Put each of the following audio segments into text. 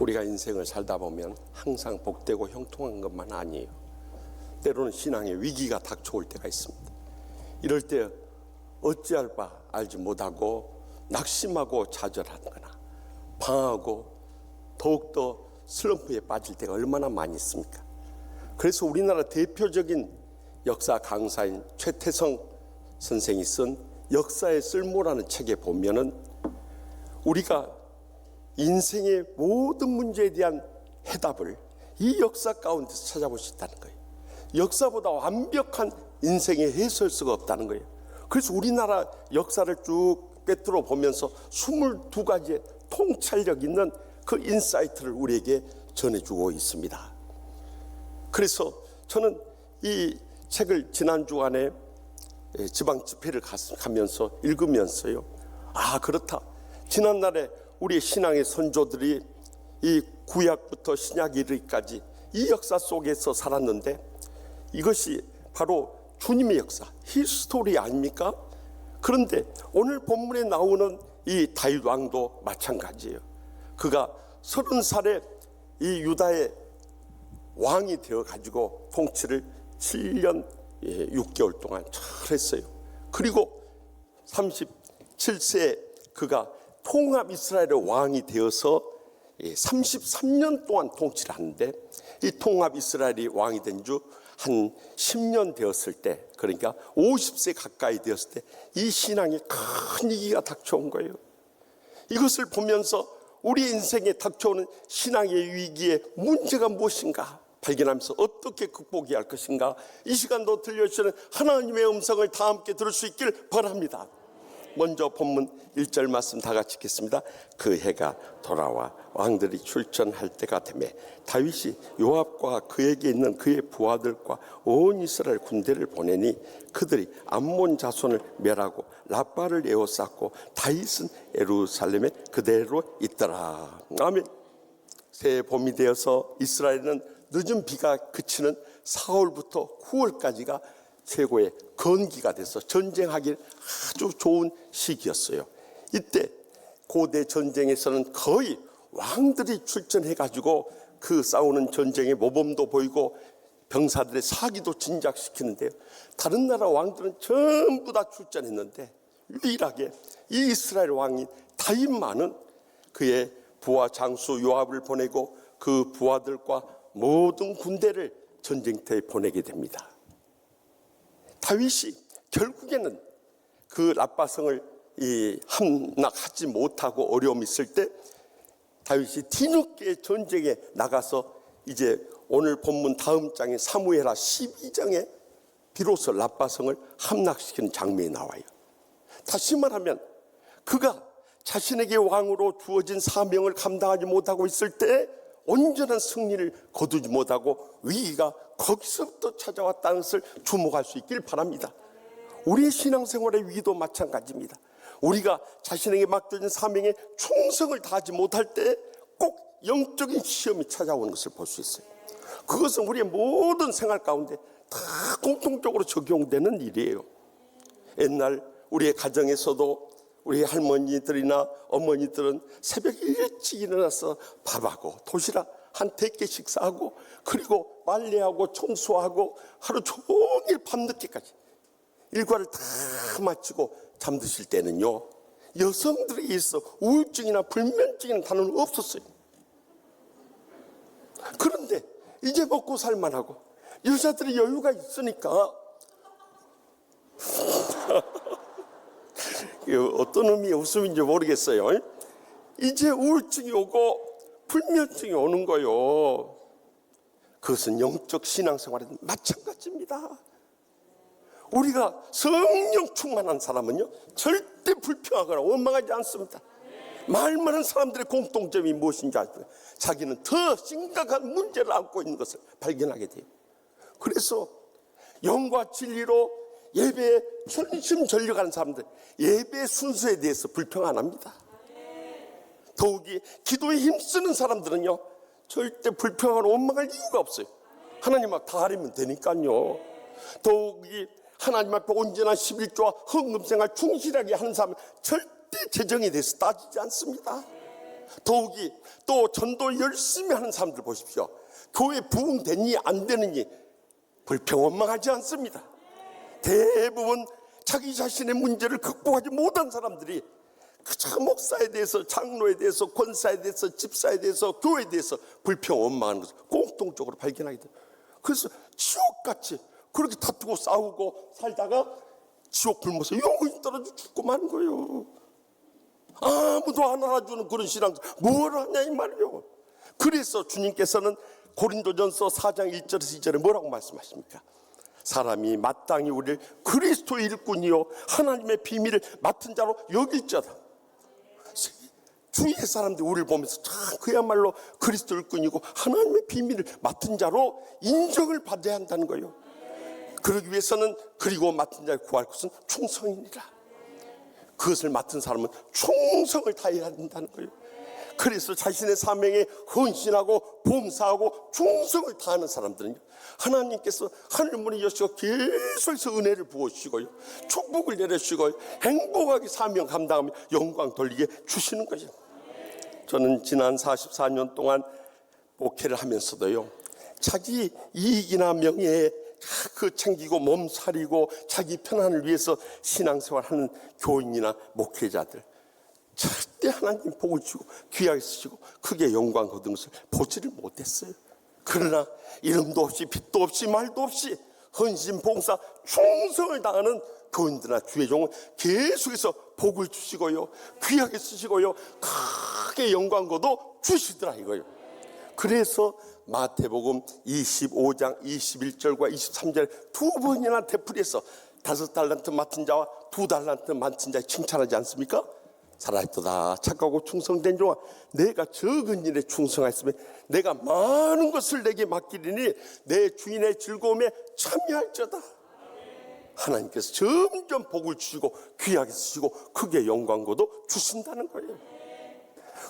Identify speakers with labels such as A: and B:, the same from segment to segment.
A: 우리가 인생을 살다 보면 항상 복되고 형통한 것만 아니에요. 때로는 신앙의 위기가 닥쳐올 때가 있습니다. 이럴 때 어찌할 바 알지 못하고 낙심하고 좌절하거나 방황하고 더욱더 슬럼프에 빠질 때가 얼마나 많이 있습니까? 그래서 우리나라 대표적인 역사 강사인 최태성 선생이 쓴 역사의 쓸모라는 책에 보면은 우리가 인생의 모든 문제에 대한 해답을 이 역사 가운데서 찾아볼 수 있다는 거예요. 역사보다 완벽한 인생의 해설서가 없다는 거예요. 그래서 우리나라 역사를 쭉 꿰뚫어 보면서 22가지의 통찰력 있는 그 인사이트를 우리에게 전해주고 있습니다. 그래서 저는 이 책을 지난 주간에 지방 집회를 가면서 읽으면서요, 아 그렇다, 지난날에 우리의 신앙의 선조들이 이 구약부터 신약 이르기까지 이 역사 속에서 살았는데 이것이 바로 주님의 역사, 히스토리 아닙니까? 그런데 오늘 본문에 나오는 이 다윗 왕도 마찬가지예요. 그가 30살에 이 유다의 왕이 되어가지고 통치를 7년 6개월 동안 잘 했어요. 그리고 37세에 그가 통합 이스라엘의 왕이 되어서 33년 동안 통치를 하는데, 이 통합 이스라엘이 왕이 된 주 한 10년 되었을 때, 그러니까 50세 가까이 되었을 때 이 신앙에 큰 위기가 닥쳐온 거예요. 이것을 보면서 우리 인생에 닥쳐오는 신앙의 위기의 문제가 무엇인가 발견하면서 어떻게 극복해야 할 것인가, 이 시간도 들려주시는 하나님의 음성을 다 함께 들을 수 있길 바랍니다. 먼저 본문 1절 말씀 다 같이 읽겠습니다. 그 해가 돌아와 왕들이 출전할 때가 되매 다윗이 요압과 그에게 있는 그의 부하들과 온 이스라엘 군대를 보내니 그들이 암몬 자손을 멸하고 라빠를 에워쌌고 다윗은 예루살렘에 그대로 있더라. 아멘. 새해 봄이 되어서 이스라엘은 늦은 비가 그치는 4월부터 9월까지가 최고의 건기가 돼서 전쟁하기 아주 좋은 시기였어요. 이때 고대 전쟁에서는 거의 왕들이 출전해가지고 그 싸우는 전쟁의 모범도 보이고 병사들의 사기도 진작시키는데요, 다른 나라 왕들은 전부 다 출전했는데 유일하게 이 이스라엘 왕인 다윗만은 그의 부하 장수 요압을 보내고 그 부하들과 모든 군대를 전쟁터에 보내게 됩니다. 다윗이 결국에는 그 라빠성을 함락하지 못하고 어려움이 있을 때 다윗이 뒤늦게 전쟁에 나가서 이제 오늘 본문 다음 장인 사무엘하 12장에 비로소 라빠성을 함락시키는 장면이 나와요. 다시 말하면 그가 자신에게 왕으로 주어진 사명을 감당하지 못하고 있을 때 온전한 승리를 거두지 못하고 위기가 거기서부터 찾아왔다는 것을 주목할 수 있길 바랍니다. 우리의 신앙생활의 위기도 마찬가지입니다. 우리가 자신에게 맡겨진 사명에 충성을 다하지 못할 때 꼭 영적인 시험이 찾아오는 것을 볼 수 있어요. 그것은 우리의 모든 생활 가운데 다 공통적으로 적용되는 일이에요. 옛날 우리의 가정에서도 우리 할머니들이나 어머니들은 새벽 일찍 일어나서 밥하고 도시락 한 100개 식사하고 그리고 빨래하고 청소하고 하루 종일 밤늦게까지 일과를 다 마치고 잠드실 때는요, 여성들에 있어 우울증이나 불면증이라는 단어는 없었어요. 그런데 이제 먹고 살만하고 여자들이 여유가 있으니까 어떤 의미의 웃음인지 모르겠어요. 이제 우울증이 오고 불면증이 오는 거요. 그것은 영적 신앙생활에도 마찬가지입니다. 우리가 성령 충만한 사람은요 절대 불평하거나 원망하지 않습니다. 말 많은 사람들의 공통점이 무엇인지 아십니까? 자기는 더 심각한 문제를 안고 있는 것을 발견하게 돼요. 그래서 영과 진리로 예배에 전심전력하는 사람들, 예배 순서에 대해서 불평 안 합니다. 더욱이 기도에 힘쓰는 사람들은요 절대 불평하거나 원망할 이유가 없어요. 하나님 앞 다 하려면 되니까요. 더욱이 하나님 앞에 온전한 11조와 헌금생활 충실하게 하는 사람은 절대 재정에 대해서 따지지 않습니다. 더욱이 또 전도 열심히 하는 사람들 보십시오. 교회 부흥되니 안 되느니 불평원망하지 않습니다. 대부분 자기 자신의 문제를 극복하지 못한 사람들이 그저 목사에 대해서, 장로에 대해서, 권사에 대해서, 집사에 대해서, 교회에 대해서 불평원망하는 것을 공통적으로 발견하게 돼요. 그래서 지옥같이 그렇게 다투고 싸우고 살다가 지옥 굶어서 영혼이 떨어져 죽고 마는 거예요. 아무도 안 알아주는 그런 신앙 뭘 하냐 이 말이에요. 그래서 주님께서는 고린도전서 4장 1절에서 2절에 뭐라고 말씀하십니까? 사람이 마땅히 우리를 그리스도의 일꾼이요 하나님의 비밀을 맡은 자로 여길지어다. 주위의 사람들이 우리를 보면서 참 그야말로 그리스도 일꾼이고 하나님의 비밀을 맡은 자로 인정을 받아야 한다는 거예요. 그러기 위해서는 그리고 맡은 자를 구할 것은 충성이니라. 그것을 맡은 사람은 충성을 다해야 한다는 거예요. 그래서 자신의 사명에 헌신하고 봉사하고 충성을 다하는 사람들은요, 하나님께서 하늘문을 여시고 계속해서 은혜를 부어주시고요, 축복을 내려주시고 행복하게 사명 감당하며 영광 돌리게 주시는 거죠. 저는 지난 44년 동안 목회를 하면서도요, 자기 이익이나 명예에 그 챙기고 몸살이고 자기 편안을 위해서 신앙생활하는 교인이나 목회자들 절대 하나님 복을 주고 귀하게 쓰시고 크게 영광 거둔 것을 보지를 못했어요. 그러나 이름도 없이 빛도 없이 말도 없이 헌신 봉사 충성을 다하는 교인들이나 주의 종은 계속해서 복을 주시고요, 귀하게 쓰시고요, 크게 영광 거둬 주시더라 이거예요. 그래서 마태복음 25장 21절과 23절 두 번이나 되풀이해서 5달란트 맡은 자와 2달란트 맡은 자에 칭찬하지 않습니까? 살아있도다 착하고 충성된 종아, 내가 적은 일에 충성하였으면 내가 많은 것을 내게 맡기리니 내 주인의 즐거움에 참여할지어다. 하나님께서 점점 복을 주시고 귀하게 쓰시고 크게 영광고도 주신다는 거예요.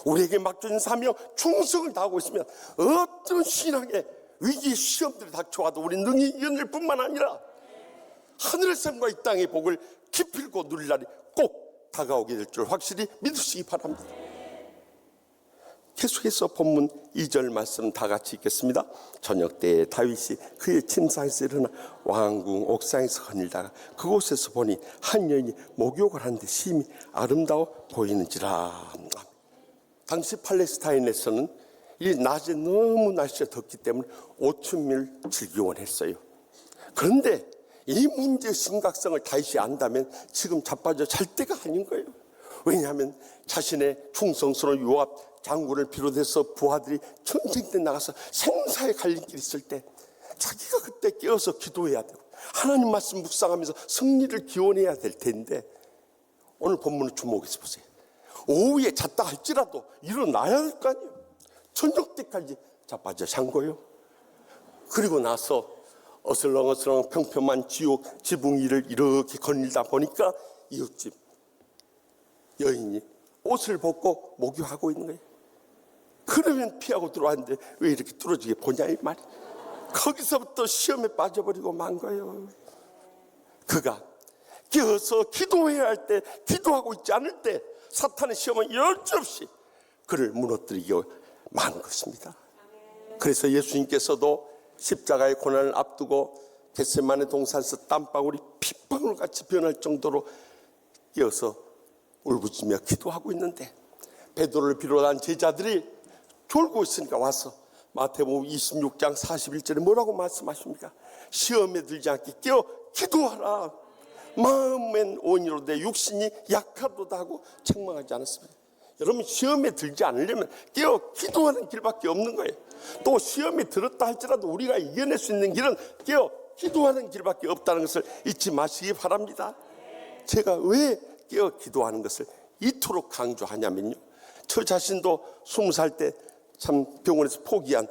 A: 우리에게 맡겨진 사명 충성을 다하고 있으면 어떤 신앙의 위기 시험들이 닥쳐와도 우리 능히 이겨낼 뿐만 아니라 하늘의 삶과 이 땅의 복을 기필코 누릴 날이 꼭 다가오게 될 줄 확실히 믿으시기 바랍니다. 계속해서 본문 2절 말씀 다 같이 읽겠습니다. 저녁 때에 다윗이 그의 침상에서 일어나 왕궁 옥상에서 거닐다가 그곳에서 보니 한 여인이 목욕을 하는데 심히 아름다워 보이는지라. 당시 팔레스타인에서는 이 낮에 너무 날씨가 덥기 때문에 오춤을 즐기곤 했어요. 그런데 이 문제의 심각성을 다윗이 안다면 지금 자빠져 잘 때가 아닌 거예요. 왜냐하면 자신의 충성스러운 요압 장군을 비롯해서 부하들이 전쟁 때 나가서 생사의 갈림길이 있을 때 자기가 그때 깨어서 기도해야 되고 하나님 말씀 묵상하면서 승리를 기원해야 될 텐데, 오늘 본문을 주목해서 보세요. 오후에 잤다 할지라도 일어나야 될 거 아니에요. 저녁 때까지 자빠져 잔 거예요. 그리고 나서 어슬렁어슬렁 평평한 지붕 위를 이렇게 거닐다 보니까 이웃집 여인이 옷을 벗고 목욕하고 있는 거예요. 그러면 피하고 들어왔는데 왜 이렇게 뚫어지게 보냐 이 말이에요. 거기서부터 시험에 빠져버리고 만 거예요. 그가 깨어서 기도해야 할 때, 기도하고 있지 않을 때 사탄의 시험은 여지없이 그를 무너뜨리게 만 것입니다. 그래서 예수님께서도 십자가의 고난을 앞두고 겟세마네 동산에서 땀방울이 핏방울같이 변할 정도로 깨어서 울부짖으며 기도하고 있는데 베드로를 비롯한 제자들이 졸고 있으니까 와서 마태복음 26장 41절에 뭐라고 말씀하십니까? 시험에 들지 않게 깨어 기도하라. 마음엔 온이로 내 육신이 약하도다 하고 책망하지 않았습니다. 여러분, 시험에 들지 않으려면 깨어 기도하는 길밖에 없는 거예요. 또 시험에 들었다 할지라도 우리가 이겨낼 수 있는 길은 깨어 기도하는 길밖에 없다는 것을 잊지 마시기 바랍니다. 제가 왜 깨어 기도하는 것을 이토록 강조하냐면요, 저 자신도 20살 때 참 병원에서 포기한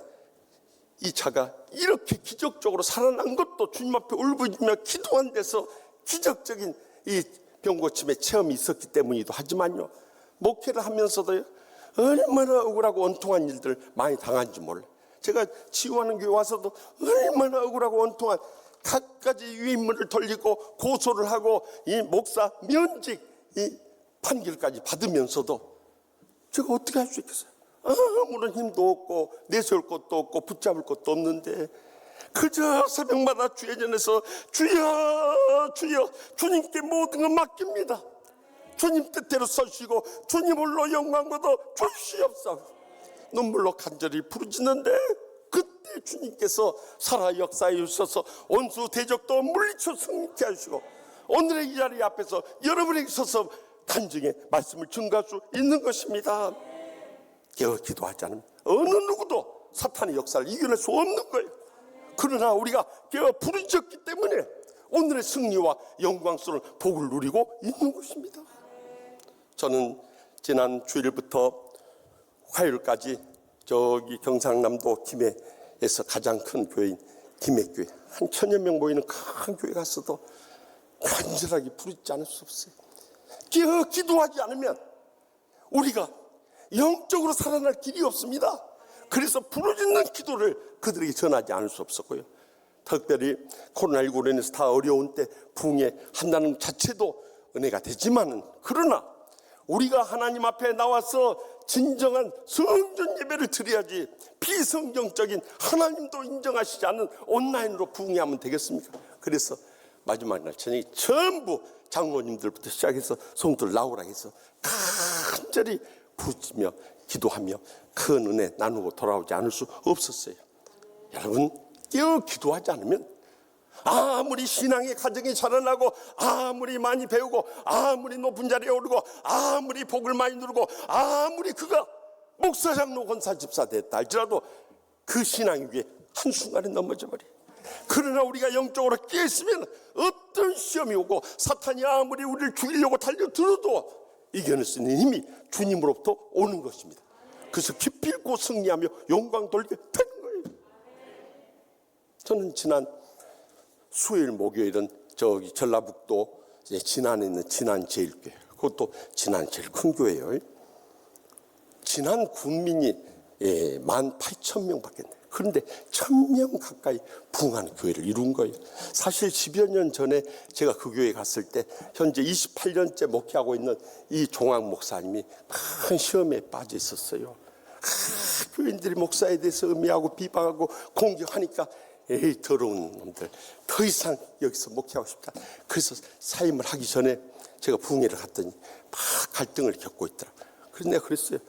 A: 이 차가 이렇게 기적적으로 살아난 것도 주님 앞에 울부짖으며 기도한 데서 기적적인 이 병고침의 체험이 있었기 때문이기도 하지만요, 목회를 하면서도요, 얼마나 억울하고 원통한 일들을 많이 당한지 몰라요. 제가 치유하는 교회 와서도 얼마나 억울하고 원통한 갖가지 유인물을 돌리고 고소를 하고 이 목사 면직 이 판결까지 받으면서도 제가 어떻게 할 수 있겠어요? 아무런 힘도 없고 내세울 것도 없고 붙잡을 것도 없는데 그저 새벽마다 주의 전에서 주여 주여 주님께 모든 걸 맡깁니다. 주님 뜻대로 서시고 주님 홀로 영광 거둬 주시옵소서. 눈물로 간절히 부르짖는데 그때 주님께서 살아 역사해 주셔서 원수 대적도 물리쳐 승리케 하시고 오늘의 이 자리 앞에서 여러분에게 서서 간증의 말씀을 증거할 수 있는 것입니다. 깨어 기도하지 않으면 어느 누구도 사탄의 역사를 이겨낼 수 없는 거예요. 그러나 우리가 깨어 부르짖었기 때문에 오늘의 승리와 영광스러운 복을 누리고 있는 것입니다. 저는 지난 주일부터 화요일까지 저기 경상남도 김해에서 가장 큰 교회인 김해교회 한 1000여 명 모이는 큰 교회 갔어도 간절하게 부르짖지 않을 수 없어요. 깨어 기도하지 않으면 우리가 영적으로 살아날 길이 없습니다. 그래서 부르짖는 기도를 그들에게 전하지 않을 수 없었고요. 특별히 코로나19로 인해서 다 어려운 때 부흥회 한다는 자체도 은혜가 되지만은 그러나 우리가 하나님 앞에 나와서 진정한 성전 예배를 드려야지 비성경적인 하나님도 인정하시지 않는 온라인으로 부흥회하면 되겠습니까? 그래서 마지막 날 저녁에 전부 장로님들부터 시작해서 성도들 나오라 해서 간절히 부르짖며 기도하며 큰 은혜 나누고 돌아오지 않을 수 없었어요. 여러분 깨어 기도하지 않으면 아무리 신앙의 가정이 자라나고 아무리 많이 배우고 아무리 높은 자리에 오르고 아무리 복을 많이 누르고 아무리 그가 목사 장로 권사 집사 됐다 할지라도 그 신앙 위에 한순간에 넘어져 버려요. 그러나 우리가 영적으로 깨있으면 어떤 시험이 오고 사탄이 아무리 우리를 죽이려고 달려들어도 이겨낼 수 있는 힘이 주님으로부터 오는 것입니다. 그래서 기필코 승리하며 영광 돌리게 되는 거예요. 저는 지난 수요일 목요일은 저기 전라북도 진안에 있는 진안제일교회, 그것도 진안 제일 큰 교회예요. 진안 군민이 18,000명 밖에 안 돼요. 그런데 1,000명 가까이 부흥하는 교회를 이룬 거예요. 사실 10여 년 전에 제가 그 교회에 갔을 때 현재 28년째 목회하고 있는 이 종학 목사님이 큰 시험에 빠져 있었어요. 교인들이 목사에 대해서 음해하고 비방하고 공격하니까 에이 더러운 놈들 더 이상 여기서 목회하고 싶다. 그래서 사임을 하기 전에 제가 부흥회를 갔더니 막 갈등을 겪고 있더라. 그래서 내가 그랬어요.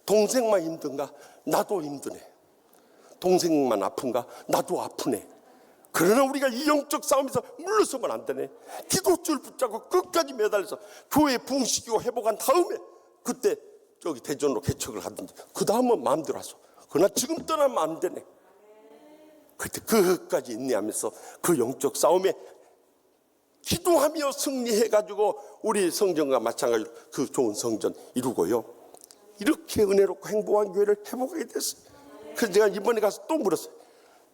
A: 동생만 힘든가? 나도 힘드네. 동생만 아픈가? 나도 아프네. 그러나 우리가 이 영적 싸움에서 물러서면 안 되네. 기도줄 붙잡고 끝까지 매달려서 교회 부흥시키고 회복한 다음에 그때 저기 대전으로 개척을 하든지 그 다음은 마음대로 하소. 그러나 지금 떠나면 안 되네. 그때 끝까지 인내하면서 그 영적 싸움에 기도하며 승리해가지고 우리 성전과 마찬가지로 그 좋은 성전 이루고요. 이렇게 은혜롭고 행복한 교회를 회복하게 됐어요. 그래서 제가 이번에 가서 또 물었어요.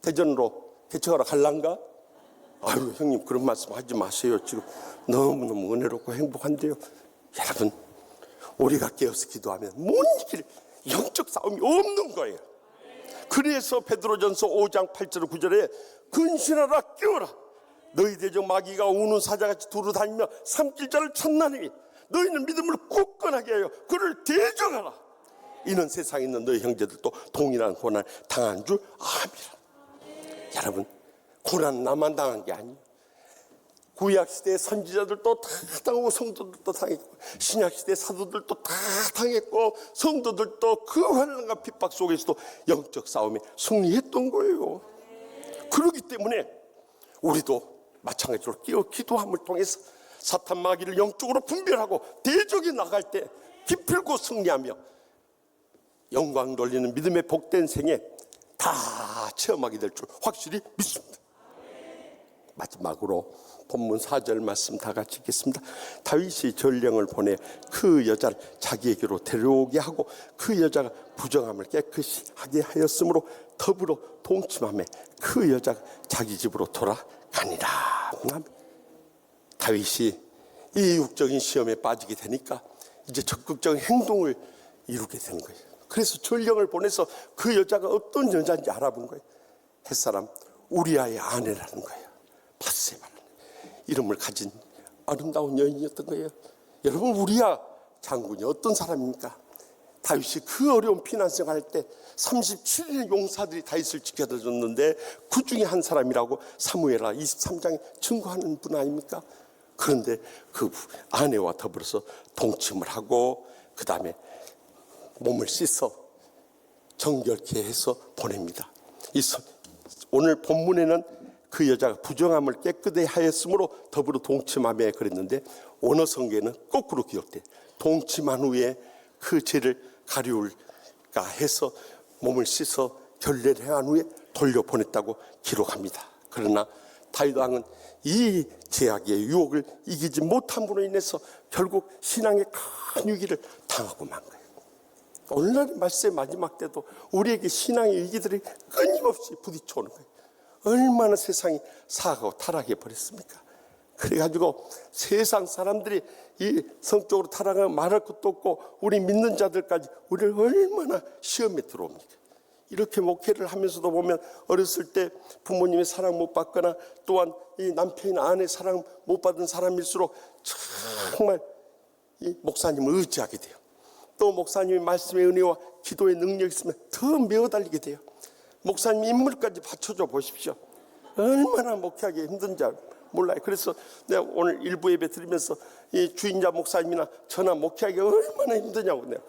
A: 대전으로 개척하러 갈란가? 아유 형님 그런 말씀 하지 마세요. 지금 너무너무 은혜롭고 행복한데요. 여러분 우리가 깨어서 기도하면 못 이길 영적 싸움이 없는 거예요. 그래서 베드로전서 5장 8절 9절에 근신하라 깨어라 너희 대적 마귀가 우는 사자같이 두루다니며 삼킬 자를 찾나니 너희는 믿음을 굳건하게 하여 그를 대적하라. 이는 세상에 있는 너희 형제들도 동일한 고난 당한 줄 압니다. 여러분 고난 나만 당한 게 아니에요. 구약시대의 선지자들도 다 당하고 성도들도 당했고 신약시대의 사도들도 다 당했고 성도들도 그 환난과 핍박 속에서도 영적 싸움에 승리했던 거예요. 그렇기 때문에 우리도 마찬가지로 깨어 기도함을 통해서 사탄 마귀를 영적으로 분별하고 대적에 나갈 때 기필코 승리하며 영광 돌리는 믿음의 복된 생에 다 체험하게 될 줄 확실히 믿습니다. 마지막으로 본문 4절 말씀 다 같이 읽겠습니다. 다윗이 전령을 보내 그 여자를 자기에게로 데려오게 하고 그 여자가 부정함을 깨끗이 하게 하였으므로 더불어 동침하며 그 여자가 자기 집으로 돌아가니라. 다윗이 이 육적인 시험에 빠지게 되니까 이제 적극적인 행동을 이루게 되는 거예요. 그래서 전령을 보내서 그 여자가 어떤 여자인지 알아본 거예요. 햇사람 우리아의 아내라는 거예요. 바세바라는 이름을 가진 아름다운 여인이었던 거예요. 여러분 우리아 장군이 어떤 사람입니까? 다윗이 그 어려운 피난생 할 때 37인의 용사들이 다윗을 지켜다 줬는데 그 중에 한 사람이라고 사무엘하 23장에 증거하는 분 아닙니까? 그런데 그 아내와 더불어서 동침을 하고 그 다음에 몸을 씻어 정결케 해서 보냅니다. 오늘 본문에는 그 여자가 부정함을 깨끗이 하였으므로 더불어 동침하며 그랬는데 원어 성경에는 거꾸로 기록돼. 동침한 후에 그 죄를 가리울까 해서 몸을 씻어 결례를 행한 후에 돌려보냈다고 기록합니다. 그러나 다윗 왕은 이 제약의 유혹을 이기지 못함으로 인해서 결국 신앙의 큰 위기를 당하고 만 거예요. 오늘날 말씀의 마지막 때도 우리에게 신앙의 위기들이 끊임없이 부딪혀오는 거예요. 얼마나 세상이 사악하고 타락해 버렸습니까? 그래가지고 세상 사람들이 이 성적으로 타락하면 말할 것도 없고 우리 믿는 자들까지 우리를 얼마나 시험에 들어옵니까? 이렇게 목회를 하면서도 보면 어렸을 때 부모님의 사랑 못 받거나 또한 이 남편이나 아내 사랑 못 받은 사람일수록 정말 이 목사님을 의지하게 돼요. 또 목사님의 말씀의 은혜와 기도의 능력이 있으면 더 메어달리게 돼요. 목사님 인물까지 받쳐줘 보십시오. 얼마나 목회하기 힘든지 몰라요. 그래서 내가 오늘 일부 예배 드리면서 이 주인자 목사님이나 저나 목회하기 얼마나 힘드냐고 내가.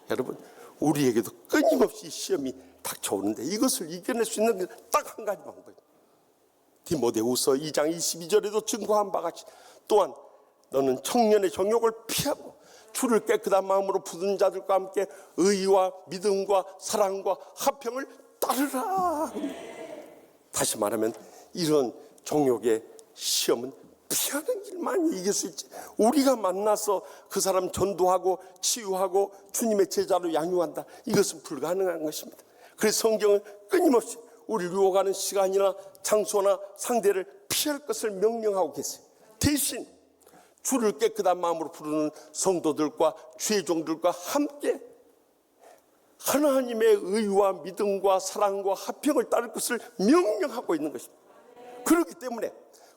A: 여러분 우리에게도 끊임없이 시험이 닥쳐오는데 이것을 이겨낼 수 있는 게 딱 한 가지 방법이에요. 디모데후서 2장 22절에도 증거한 바가 같이 또한 너는 청년의 정욕을 피하고 주를 깨끗한 마음으로 부른 자들과 함께 의와 믿음과 사랑과 화평을 따르라. 다시 말하면 이런 정욕의 시험은 피하는 길만 이길 수 있지. 우리가 만나서 그 사람 전도하고 치유하고 주님의 제자로 양육한다. 이것은 불가능한 것입니다. 그래서 성경은 끊임없이 우리를 유혹하는 시간이나 장소나 상대를 피할 것을 명령하고 계세요. 대신 주를 깨끗한 마음으로 부르는 성도들과 주의 종들과 함께 하나님의 의와 믿음과 사랑과 화평을 따를 것을 명령하고 있는 것입니다. 그렇기 때문에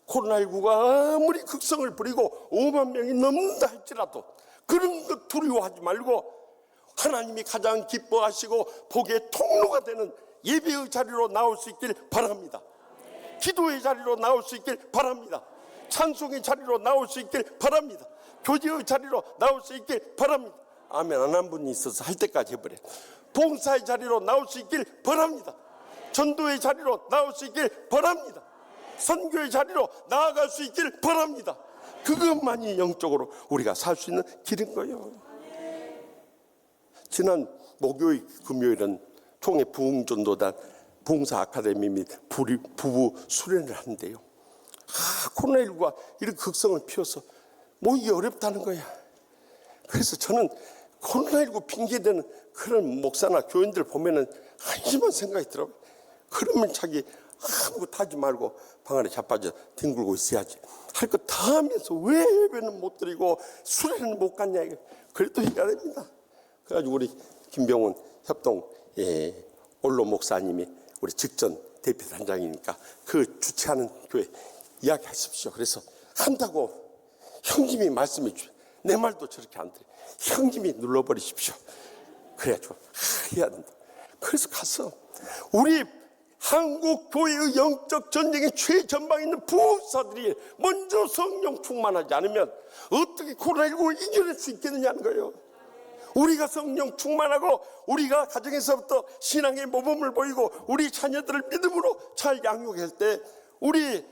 A: 코로나19가 아무리 극성을 부리고 5만 명이 넘는다 할지라도 그런 것 두려워하지 말고 하나님이 가장 기뻐하시고 복의 통로가 되는 예배의 자리로 나올 수 있길 바랍니다. 기도의 자리로 나올 수 있길 바랍니다. 찬송의 자리로 나올 수 있길 바랍니다. 교제의 자리로 나올 수 있길 바랍니다. 아멘 안 한 분이 있어서 할 때까지 해버려요. 봉사의 자리로 나올 수 있길 바랍니다. 전도의 자리로 나올 수 있길 바랍니다. 선교의 자리로 나아갈 수 있길 바랍니다. 그것만이 영적으로 우리가 살 수 있는 길인 거예요. 지난 목요일 금요일은 총회 부흥전도단 봉사 아카데미 및 부부 수련을 하는데요. 코로나19가 이렇게 극성을 피워서 모이기 어렵다는 거야. 그래서 저는 코로나19 핑계대는 그런 목사나 교인들 보면은 한심한 생각이 들어요. 그러면 자기 아무것도 하지 말고 방 안에 자빠져 뒹굴고 있어야지. 할 거 다 하면서 왜 예배는 못 드리고 수련은 못 갔냐. 그래도 해야 됩니다. 그래가지고 우리 김병훈 협동 원로 목사님이 우리 직전 대표단장이니까 그 주최하는 교회 이야기하십시오. 그래서 한다고 형님이 말씀해 주세요. 내 말도 저렇게 안 들어요. 형님이 눌러버리십시오. 그래가지고 해야 된다. 그래서 가서 우리 한국 교회의 영적 전쟁의 최전방에 있는 부흥사들이 먼저 성령 충만하지 않으면 어떻게 코로나19를 이겨낼 수 있겠느냐는 거예요. 우리가 성령 충만하고 우리가 가정에서부터 신앙의 모범을 보이고 우리 자녀들을 믿음으로 잘 양육할 때 우리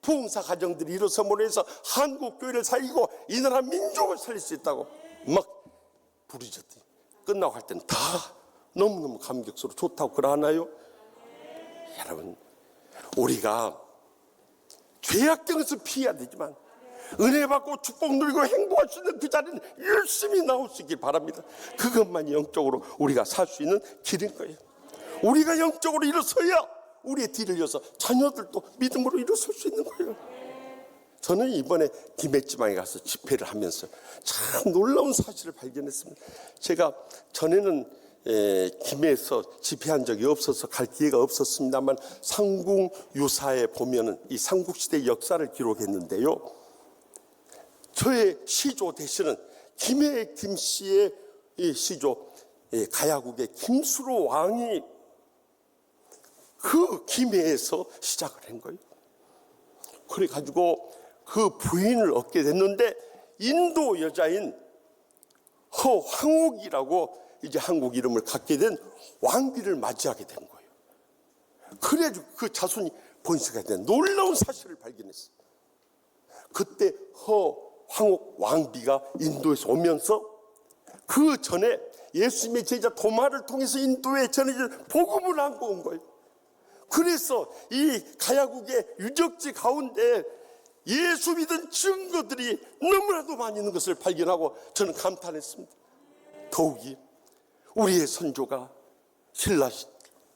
A: 부흥사 가정들이 일어섬으로 해서 한국 교회를 살리고 이 나라 민족을 살릴 수 있다고 막 부르셨더니 끝나고 할 때는 다 너무너무 감격스러워 좋다고 그러나요? 여러분 우리가 죄악경에서 피해야 되지만 은혜 받고 축복 누리고 행복할 수 있는 그 자리는 열심히 나올 수 있길 바랍니다. 그것만이 영적으로 우리가 살 수 있는 길인 거예요. 우리가 영적으로 일어서야 우리의 뒤를 이어서 자녀들도 믿음으로 일어설 수 있는 거예요. 저는 이번에 김해지방에 가서 집회를 하면서 참 놀라운 사실을 발견했습니다. 제가 전에는 김해에서 집회한 적이 없어서 갈 기회가 없었습니다만 삼국유사에 보면은 이 삼국시대 역사를 기록했는데요. 저의 시조 대신은 김해 김씨의 이 시조 가야국의 김수로 왕이 그 김해에서 시작을 한 거예요. 그래가지고 그 부인을 얻게 됐는데 인도 여자인 허황옥이라고 이제 한국 이름을 갖게 된 왕비를 맞이하게 된 거예요. 그래가지고 그 자손이 번식하게 된 놀라운 사실을 발견했어요. 그때 허황옥 왕비가 인도에서 오면서 그 전에 예수님의 제자 도마를 통해서 인도에 전해질 복음을 안고 온 거예요. 그래서 이 가야국의 유적지 가운데 예수 믿은 증거들이 너무나도 많이 있는 것을 발견하고 저는 감탄했습니다. 더욱이 우리의 선조가 신라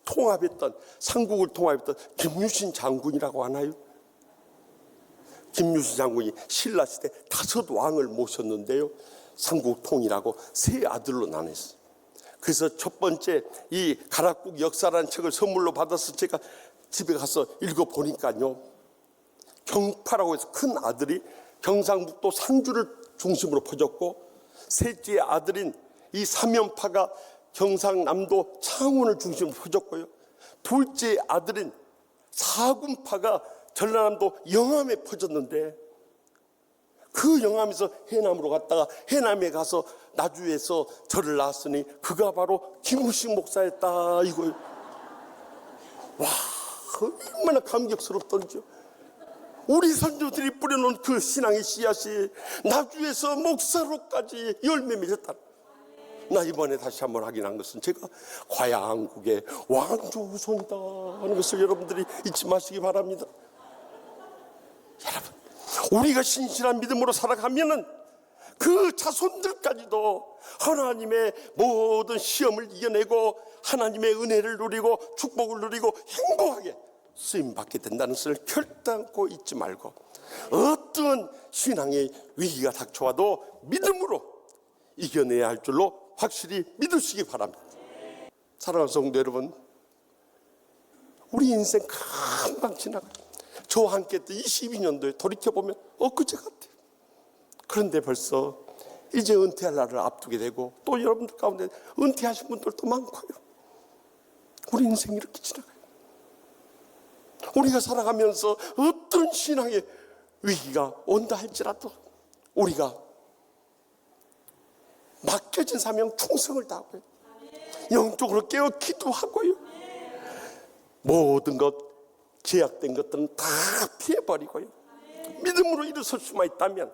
A: 통합했던, 삼국을 통합했던 김유신 장군이라고 하나요? 김유신 장군이 신라 시대 5왕을 모셨는데요, 삼국 통일하고 3아들로 나눴어요. 그래서 첫 번째 이 가락국 역사라는 책을 선물로 받아서 제가 집에 가서 읽어보니까요, 경파라고 해서 큰 아들이 경상북도 상주를 중심으로 퍼졌고, 셋째 아들인 이 사면파가 경상남도 창원을 중심으로 퍼졌고요, 둘째 아들인 사군파가 전라남도 영암에 퍼졌는데, 그 영암에서 해남으로 갔다가 해남에 가서 나주에서 절을 낳았으니 그가 바로 김우식 목사였다 이거예요. 와, 얼마나 감격스럽던지요. 우리 선조들이 뿌려놓은 그 신앙의 씨앗이 나주에서 목사로까지 열매 맺었다. 나 이번에 다시 한번 확인한 것은 제가 과야한국의 왕조 후손이다 하는 것을 여러분들이 잊지 마시기 바랍니다. 여러분, 우리가 신실한 믿음으로 살아가면은 그 자손들까지도 하나님의 모든 시험을 이겨내고 하나님의 은혜를 누리고 축복을 누리고 행복하게 쓰임받게 된다는 것을 결단코 잊지 말고, 어떤 신앙의 위기가 닥쳐와도 믿음으로 이겨내야 할 줄로 확실히 믿으시기 바랍니다. 사랑하는 성도 여러분, 우리 인생 금방 지나가요. 저와 함께 했던 22년도에 돌이켜보면 엊그제 같아요. 그런데 벌써 이제 은퇴할 날을 앞두게 되고, 또 여러분들 가운데 은퇴하신 분들도 많고요. 우리 인생이 이렇게 지나가요. 우리가 살아가면서 어떤 신앙의 위기가 온다 할지라도 우리가 맡겨진 사명 충성을 다하고요, 영적으로 깨어 기도하고요, 모든 것 제약된 것들은 다 피해버리고요, 믿음으로 일어설 수만 있다면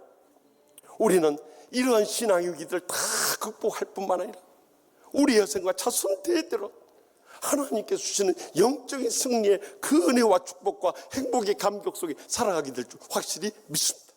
A: 우리는 이러한 신앙의 위기들을 다 극복할 뿐만 아니라 우리 여생과 자손 대대로 하나님께서 주시는 영적인 승리의 그 은혜와 축복과 행복의 감격 속에 살아가게 될 줄 확실히 믿습니다.